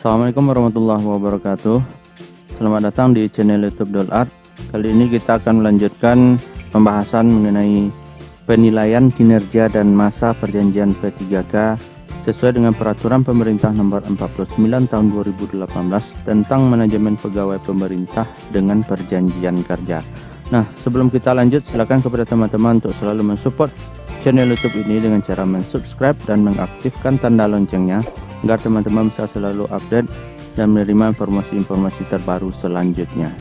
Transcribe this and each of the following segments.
Assalamualaikum warahmatullahi wabarakatuh. Selamat datang di channel YouTube Dolart. Kali ini kita akan melanjutkan pembahasan mengenai penilaian kinerja dan masa perjanjian P3K sesuai dengan peraturan pemerintah nomor 49 tahun 2018 tentang manajemen pegawai pemerintah dengan perjanjian kerja. Nah, sebelum kita lanjut, silakan kepada teman-teman untuk selalu mensupport channel YouTube ini dengan cara mensubscribe dan mengaktifkan tanda loncengnya agar teman-teman bisa selalu update dan menerima informasi-informasi terbaru selanjutnya.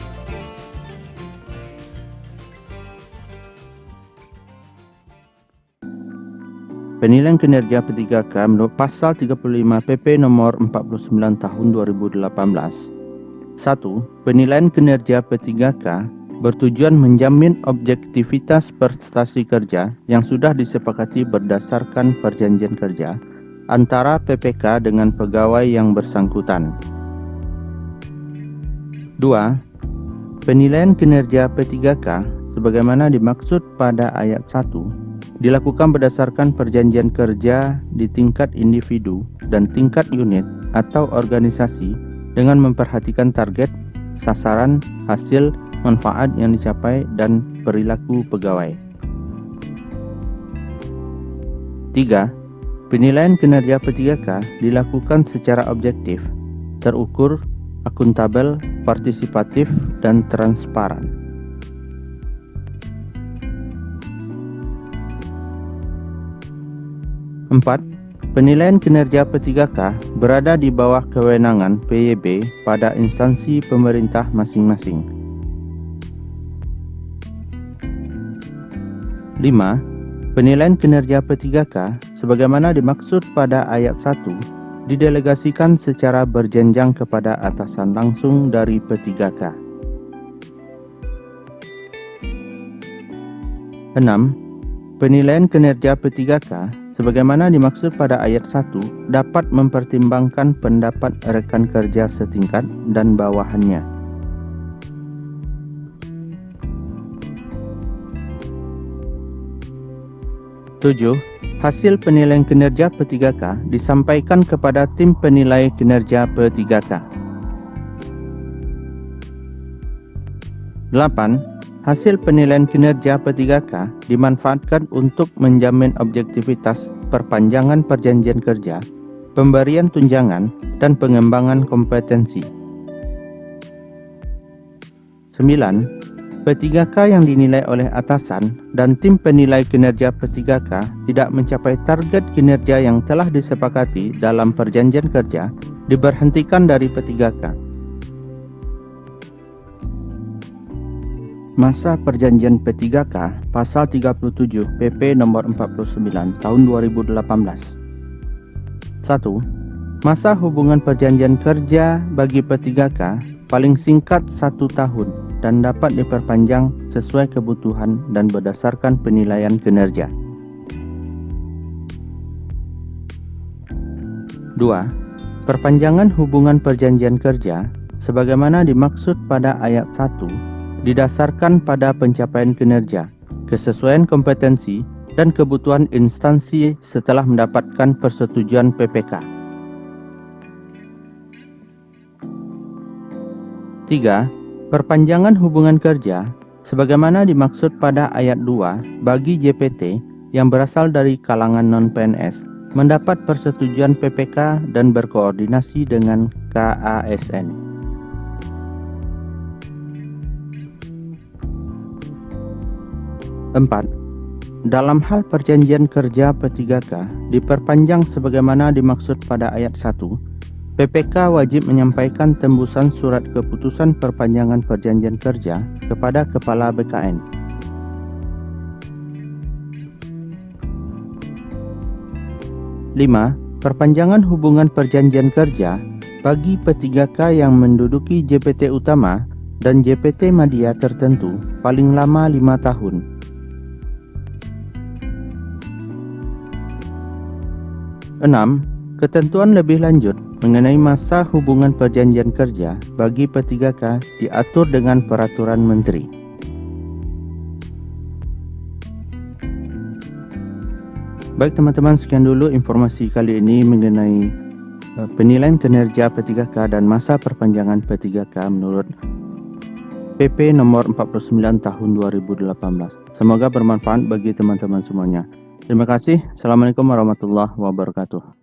Penilaian kinerja P3K menurut pasal 35 PP nomor 49 tahun 2018. 1. Penilaian kinerja P3K bertujuan menjamin objektivitas prestasi kerja yang sudah disepakati berdasarkan perjanjian kerja antara PPK dengan pegawai yang bersangkutan. 2. Penilaian kinerja P3K sebagaimana dimaksud pada ayat 1 dilakukan berdasarkan perjanjian kerja di tingkat individu dan tingkat unit atau organisasi dengan memperhatikan target, sasaran, hasil, manfaat yang dicapai, dan perilaku pegawai. 3. Penilaian kinerja P3K dilakukan secara objektif, terukur, akuntabel, partisipatif, dan transparan. 4. Penilaian kinerja P3K berada di bawah kewenangan PYB pada instansi pemerintah masing-masing. 5. Penilaian kinerja P3K sebagaimana dimaksud pada ayat 1 didelegasikan secara berjenjang kepada atasan langsung dari P3K. 6. Penilaian kinerja P3K sebagaimana dimaksud pada ayat 1 dapat mempertimbangkan pendapat rekan kerja setingkat dan bawahannya. 7. Hasil penilaian kinerja P3K disampaikan kepada tim penilai kinerja P3K. 8. Hasil penilaian kinerja P3K dimanfaatkan untuk menjamin objektivitas perpanjangan perjanjian kerja, pemberian tunjangan, dan pengembangan kompetensi. 9. P3K yang dinilai oleh atasan dan tim penilai kinerja P3K tidak mencapai target kinerja yang telah disepakati dalam perjanjian kerja diberhentikan dari P3K. Masa perjanjian P3K pasal 37 PP nomor 49 tahun 2018. 1. Masa hubungan perjanjian kerja bagi P3K paling singkat 1 tahun dan dapat diperpanjang sesuai kebutuhan dan berdasarkan penilaian kinerja. 2. Perpanjangan hubungan perjanjian kerja sebagaimana dimaksud pada ayat 1 didasarkan pada pencapaian kinerja, kesesuaian kompetensi, dan kebutuhan instansi setelah mendapatkan persetujuan PPK. 3. Perpanjangan hubungan kerja sebagaimana dimaksud pada ayat 2 bagi JPT yang berasal dari kalangan non-PNS mendapat persetujuan PPK dan berkoordinasi dengan KASN. 4. Dalam hal perjanjian kerja P3K diperpanjang sebagaimana dimaksud pada ayat 1, PPK wajib menyampaikan tembusan surat keputusan perpanjangan perjanjian kerja kepada Kepala BKN. 5. Perpanjangan hubungan perjanjian kerja bagi P3K yang menduduki JPT utama dan JPT media tertentu paling lama 5 tahun. 6. Ketentuan lebih lanjut mengenai masa hubungan perjanjian kerja bagi P3K diatur dengan Peraturan Menteri. Baik teman-teman, sekian dulu informasi kali ini mengenai penilaian kinerja P3K dan masa perpanjangan P3K menurut PP nomor 49 tahun 2018. Semoga bermanfaat bagi teman-teman semuanya. Terima kasih. Assalamualaikum warahmatullahi wabarakatuh.